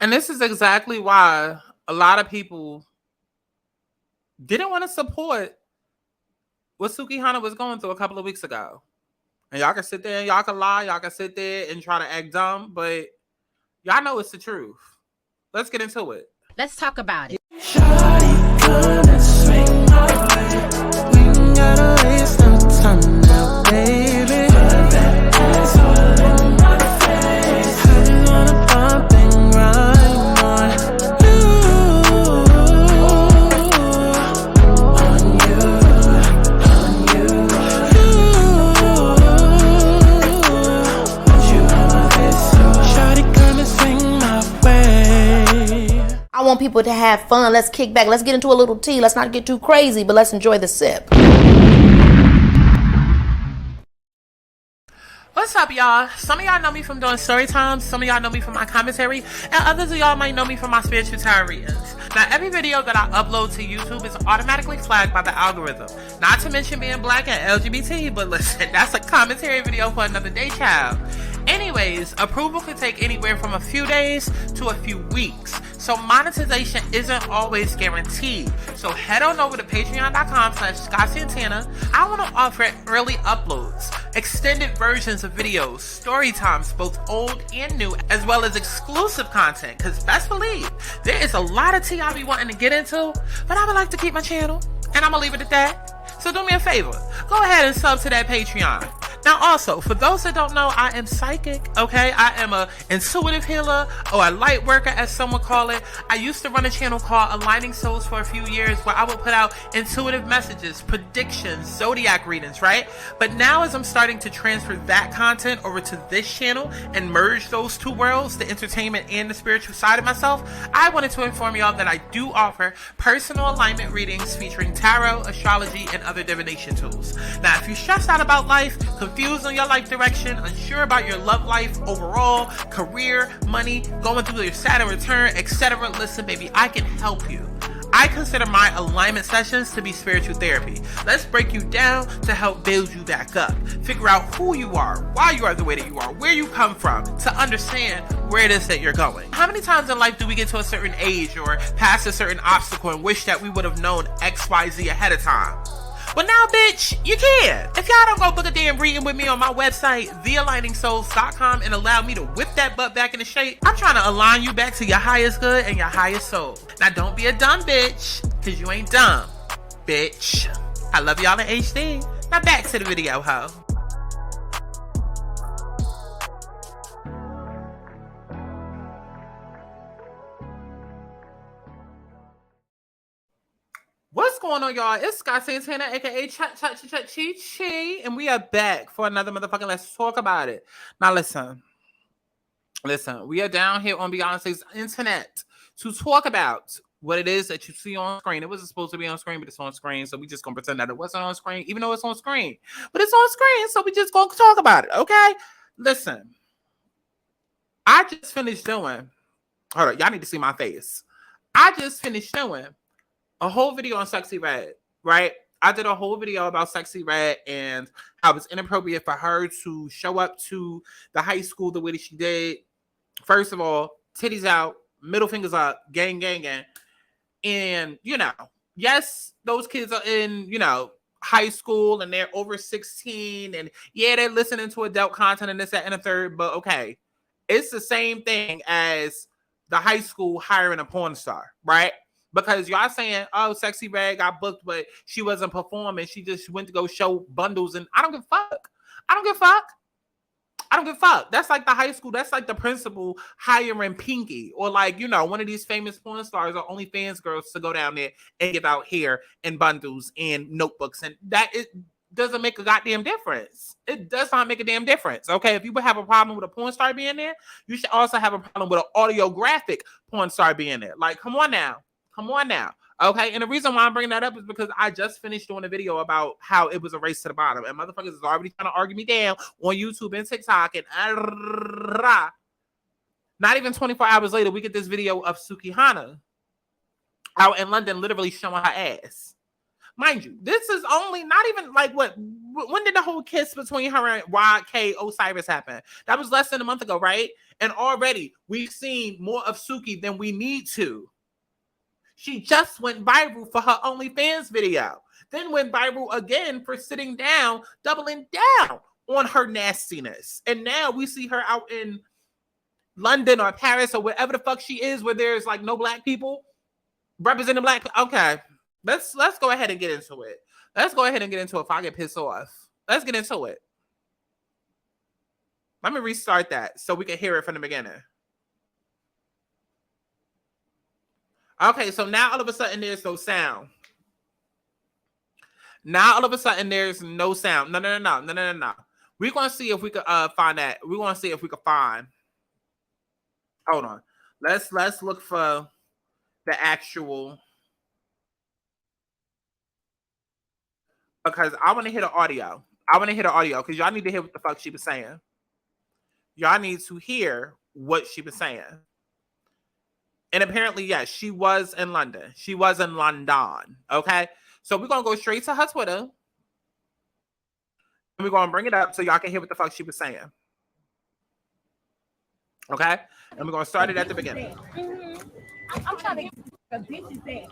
And this is exactly why a lot of people didn't want to support what Sukihana was going through a couple of weeks ago. And y'all can sit there and y'all can lie, y'all can sit there and try to act dumb, but y'all know it's the truth. Let's get into it. Let's talk about it. Shawty, come and swing my way. We ain't gotta waste no time now, baby. Put that ass all in my face. I just wanna bump and grind on you. On you, on you. What you want this so? Shawty, come and swing my way. I want people to have fun. Let's kick back. Let's get into a little tea. Let's not get too crazy, but let's enjoy the sip. What's up, y'all? Some of y'all know me from doing story times, some of y'all know me from my commentary, and others of y'all might know me from my spiritual tarot readings. Now, every video that I upload to YouTube is automatically flagged by the algorithm. Not to mention being black and LGBT, but listen, that's a commentary video for another day, child. Anyways, approval can take anywhere from a few days to a few weeks, so monetization isn't always guaranteed. So head on over to patreon.com/SkySantana. I want to offer early uploads, extended versions of videos, story times, both old and new, as well as exclusive content, because best believe, there is a lot of tea I be wanting to get into, but I would like to keep my channel, and I'm going to leave it at that. So do me a favor, go ahead and sub to that Patreon. Now also, for those that don't know, I am psychic, okay? I am a intuitive healer, or a light worker as some would call it. I used to run a channel called Aligning Souls for a few years where I would put out intuitive messages, predictions, zodiac readings, right? But now as I'm starting to transfer that content over to this channel and merge those two worlds, the entertainment and the spiritual side of myself, I wanted to inform y'all that I do offer personal alignment readings featuring tarot, astrology, and other divination tools. Now, if you're stressed out about life, confused on your life direction, unsure about your love life overall, career, money, going through your Saturn return, etc., listen, baby, I can help you. I consider my alignment sessions to be spiritual therapy. Let's break you down to help build you back up. Figure out who you are, why you are the way that you are, where you come from, to understand where it is that you're going. How many times in life do we get to a certain age or past a certain obstacle and wish that we would have known XYZ ahead of time? Well, now, bitch, you can. If y'all don't go book a damn reading with me on my website, thealigningsouls.com, and allow me to whip that butt back into shape, I'm trying to align you back to your highest good and your highest soul. Now, don't be a dumb bitch, because you ain't dumb, bitch. I love y'all in HD. Now, back to the video, ho. What's going on, y'all? It's Sky Santana, aka Chi, and we are back for another motherfucking Let's Talk About It. Now, listen, we are down here on Beyonce's internet to talk about what it is that you see on screen. It wasn't supposed to be on screen, but it's on screen, so we just gonna pretend that it wasn't on screen, even though it's on screen. But it's on screen, so we just gonna talk about it, okay? Listen, I just finished doing, hold on, y'all need to see my face. I just finished doing a whole video on Sexy Red, right? I did a whole video about Sexy Red and how it was inappropriate for her to show up to the high school the way that she did. First of all, titties out, middle fingers up, gang, gang, gang. And, you know, yes, those kids are in, you know, high school and they're over 16 and yeah, they're listening to adult content and this, that, and a third, but okay. It's the same thing as the high school hiring a porn star, right? Because y'all saying, oh, Sexy Red got booked, but she wasn't performing. She just went to go show bundles. And I don't give a fuck. I don't give a fuck. I don't give a fuck. That's like the high school. That's like the principal hiring Pinky. Or like, you know, one of these famous porn stars or OnlyFans girls to go down there and give out hair and bundles and notebooks. And that it doesn't make a goddamn difference. It does not make a damn difference. Okay, if you would have a problem with a porn star being there, you should also have a problem with an audiographic porn star being there. Like, come on now. Come on now. Okay. And the reason why I'm bringing that up is because I just finished doing a video about how it was a race to the bottom. And motherfuckers is already trying to argue me down on YouTube and TikTok. And not even 24 hours later, we get this video of Sukihana out in London literally showing her ass. Mind you, this is only not even like when did the whole kiss between her and YK Osiris happen? That was less than a month ago, right? And already we've seen more of Suki than we need to. She just went viral for her OnlyFans video, then went viral again for sitting down, doubling down on her nastiness. And now we see her out in London or Paris or wherever the fuck she is, where there's like no black people representing black. Okay. Let's go ahead and get into it. Let's go ahead and get into it if I get pissed off. Let's get into it. Let me restart that so we can hear it from the beginning. Okay, so now all of a sudden there's no sound. Now all of a sudden there's no sound. No. We're gonna see if we could find that. We're gonna see if we could find. Hold on. Let's look for the actual. Because I want to hear the audio. I want to hear the audio because y'all need to hear what the fuck she was saying. Y'all need to hear what she was saying. And apparently, yes, she was in London. She was in London. Okay? So we're going to go straight to her Twitter. And we're going to bring it up so y'all can hear what the fuck she was saying. Okay? And we're going to start it at the beginning. I'm trying to get the bitches there.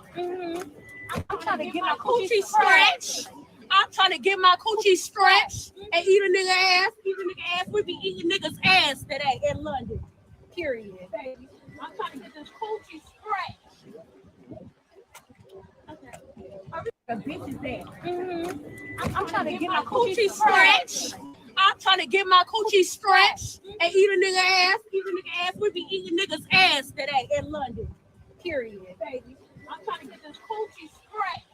I'm trying to get my coochie stretched. I'm trying to get my coochie stretched and eat a nigga ass. Eat a nigga ass. We be eating niggas ass today in London. Period, baby. I'm trying to get this coochie stretched. Okay. The bitches there. I'm trying to get my coochie stretched. I'm trying to get my coochie stretched and eat a nigga ass. Eat a nigga ass. We be eating niggas ass today in London. Period, baby. I'm trying to get this coochie stretched.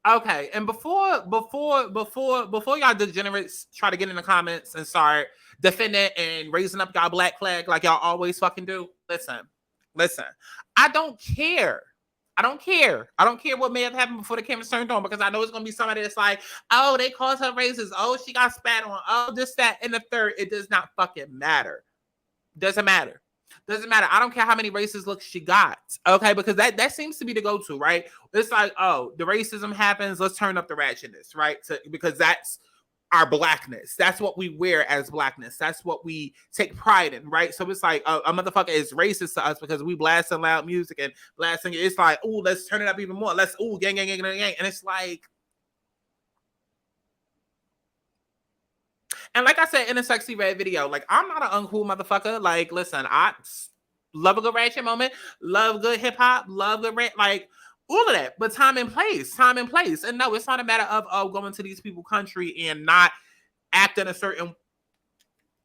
Okay, and before y'all degenerates try to get in the comments and start defending and raising up y'all black flag like y'all always fucking do, listen. I don't care. I don't care what may have happened before the cameras turned on, because I know it's gonna be somebody that's like, oh, they called her racist, oh, she got spat on, oh, this, that, and the third. It does not fucking matter. Doesn't matter. I don't care how many racist looks she got. Okay, because that seems to be the go-to, right? It's like, oh, the racism happens, let's turn up the ratchetness, right? Because that's our blackness. That's what we wear as blackness. That's what we take pride in, right? So it's like a motherfucker is racist to us because we blasting loud music and blasting it. It's like, oh, let's turn it up even more. Let's, gang. And it's like, and like I said in a Sexy Red video, like, I'm not an uncool motherfucker. Like, listen, I love a good ratchet moment, love good hip hop, love good like all of that. But time and place. And no, it's not a matter of going to these people's country and not acting a certain.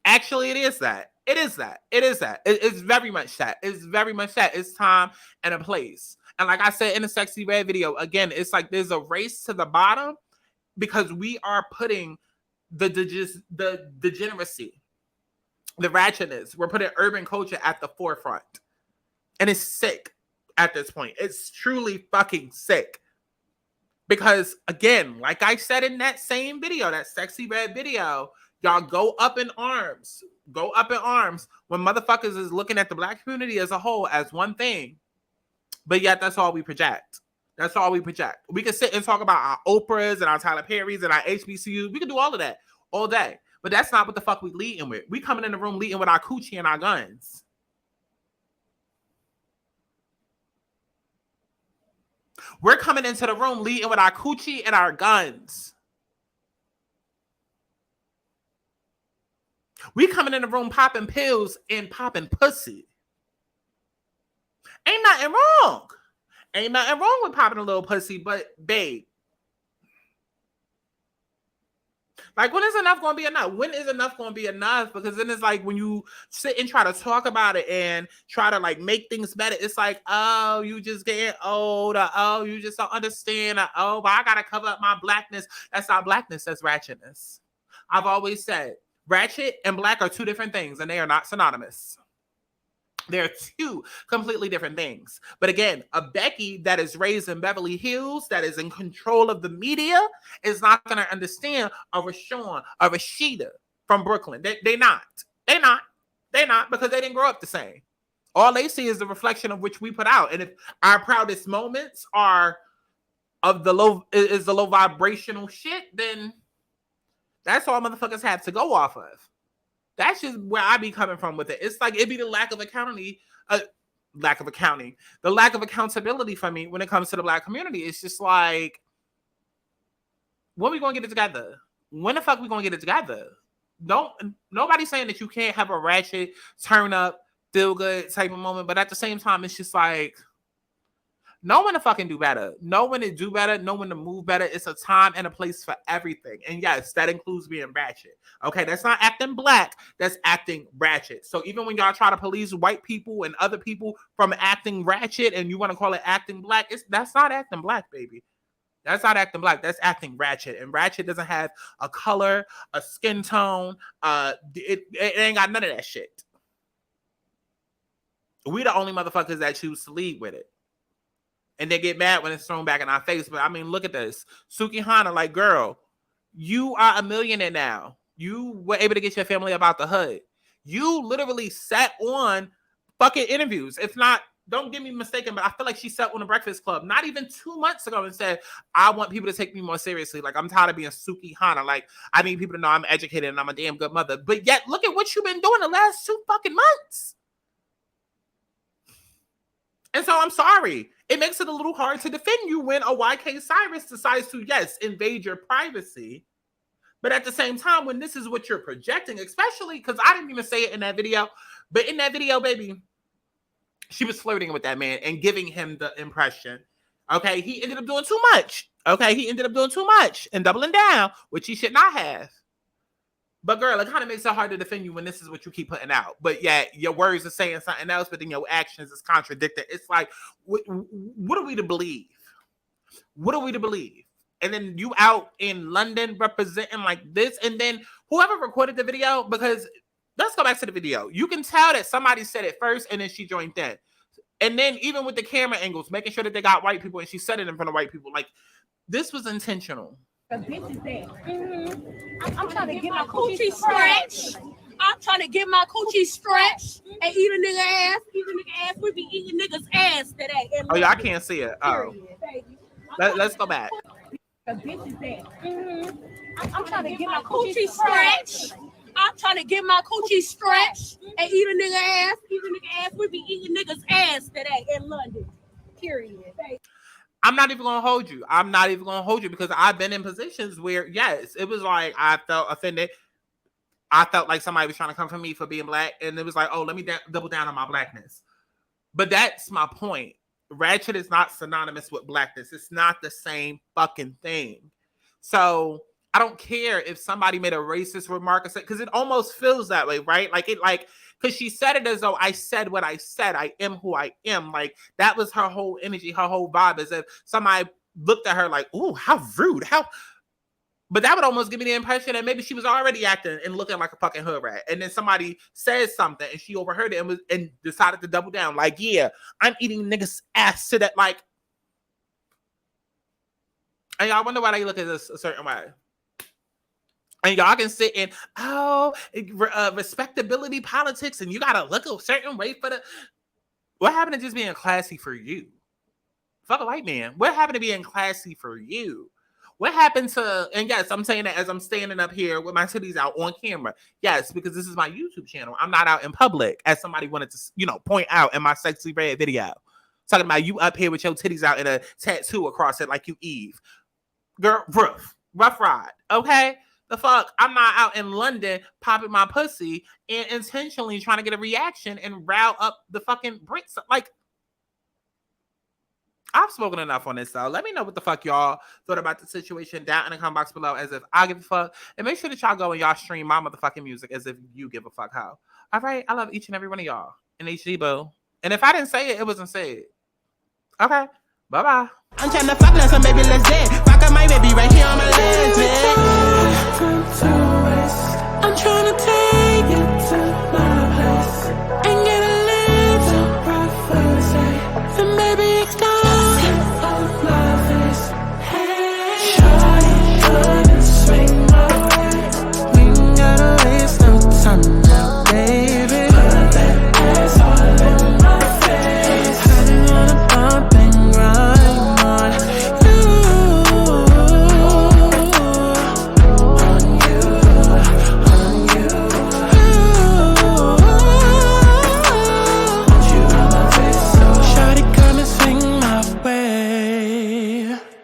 Actually, it is that. It's very much that. It's time and a place. And like I said in the Sexy Red video, again, it's like there's a race to the bottom because we are putting the degeneracy, the ratchetness. We're putting urban culture at the forefront. And it's sick at this point. It's truly fucking sick. Because, again, like I said in that same video, that Sexy Red video, y'all go up in arms when motherfuckers is looking at the black community as a whole as one thing. But yet that's all we project. We can sit and talk about our Oprahs and our Tyler Perrys and our HBCUs. We can do all of that all day. But that's not what the fuck we leading with. We coming in the room leading with our coochie and our guns. We're coming into the room leading with our coochie and our guns. We coming in the room popping pills and popping pussy. Ain't nothing wrong. With popping a little pussy, but babe, like, when is enough going to be enough? When is enough going to be enough? Because then it's like when you sit and try to talk about it and try to like make things better, it's like, oh, you just getting older. Oh, you just don't understand. Oh, but I got to cover up my blackness. That's not blackness. That's ratchetness. I've always said ratchet and black are two different things, and they are not synonymous. They're two completely different things. But again, a Becky that is raised in Beverly Hills, that is in control of the media, is not going to understand a Rashawn, a Rashida from Brooklyn. They're not because they didn't grow up the same. All they see is the reflection of which we put out. And if our proudest moments are of the low is the low vibrational shit, then that's all motherfuckers have to go off of. That's just where I be coming from with it. It's like it'd be the lack of accounting, the lack of accountability for me when it comes to the Black community. It's just like, when we gonna get it together? When the fuck we gonna get it together? Nobody's saying that you can't have a ratchet, turn up, feel good type of moment, but at the same time, it's just like, know when to fucking do better. Know when to do better. Know when to move better. It's a time and a place for everything. And yes, that includes being ratchet. Okay, that's not acting Black. That's acting ratchet. So even when y'all try to police white people and other people from acting ratchet and you want to call it acting Black, that's not acting Black, baby. That's not acting Black. That's acting ratchet. And ratchet doesn't have a color, a skin tone. It ain't got none of that shit. We the only motherfuckers that choose to lead with it. And they get mad when it's thrown back in our face. But I mean, look at this. Sukihana, like, girl, you are a millionaire now. You were able to get your family about the hood. You literally sat on fucking interviews. If not, don't get me mistaken, but I feel like she sat on the Breakfast Club not even 2 months ago and said, I want people to take me more seriously. Like, I'm tired of being Sukihana. Like, I need people to know I'm educated and I'm a damn good mother. But yet, look at what you've been doing the last 2 fucking months. And so I'm sorry. It makes it a little hard to defend you when a YK Cyrus decides to, yes, invade your privacy. But at the same time, when this is what you're projecting, especially because I didn't even say it in that video, but in that video, baby, she was flirting with that man and giving him the impression. Okay, he ended up doing too much. Okay, he ended up doing too much and doubling down, which he should not have. But girl, it kind of makes it hard to defend you when this is what you keep putting out. But yeah, your words are saying something else, but then your actions is contradicted. It's like, what are we to believe? What are we to believe? And then you out in London representing like this, and then whoever recorded the video, because let's go back to the video. You can tell that somebody said it first, and then she joined in. And then even with the camera angles, making sure that they got white people, and she said it in front of white people. Like, this was intentional. The bitch is there. I'm trying to get my coochie stretched. I'm trying to get my coochie stretched and eat a nigga ass. Eat a nigga ass. We be eating niggas ass today. Oh yeah, I can't see it. Oh, let's go back. The bitch is there. I'm trying to get my coochie stretched. I'm trying to get my coochie stretched and eat a nigga ass. Eat a nigga ass. We be eating niggas ass today in London. Period. I'm not even gonna hold you. I'm not even gonna hold you because I've been in positions where, yes, it was like I felt offended. I felt like somebody was trying to come for me for being Black, and it was like, oh, let me double down on my Blackness. But that's my point. Ratchet is not synonymous with Blackness. It's not the same fucking thing. So I don't care if somebody made a racist remark, because it almost feels that way, right? Because she said it as though I said what I said. I am who I am. Like, that was her whole energy, her whole vibe, as if somebody looked at her like, ooh, how rude, But that would almost give me the impression that maybe she was already acting and looking like a fucking hood rat. And then somebody says something and she overheard it and decided to double down. Like, yeah, I'm eating niggas' ass to that, like. And y'all wonder why they look at this a certain way. And y'all can sit in, respectability politics, and you gotta look a certain way for the. What happened to just being classy for you? Fuck a white man. What happened to being classy for you? What happened to, and yes, I'm saying that as I'm standing up here with my titties out on camera. Yes, because this is my YouTube channel. I'm not out in public, as somebody wanted to, point out in my sexy red video. Talking about you up here with your titties out and a tattoo across it like you Eve. Girl, rough ride, okay? The fuck? I'm not out in London popping my pussy and intentionally trying to get a reaction and rile up the fucking Brits. Like, I've spoken enough on this, though. Let me know what the fuck y'all thought about the situation down in the comment box below, as if I give a fuck. And make sure that y'all go and y'all stream my motherfucking music as if you give a fuck how. All right? I love each and every one of y'all. In HD, boo. And if I didn't say it, it wasn't said. Okay. Bye-bye. I'm trying to fuck now, so baby, let's dance. Fuck up my baby right here on my legs, I'm trying to take it to my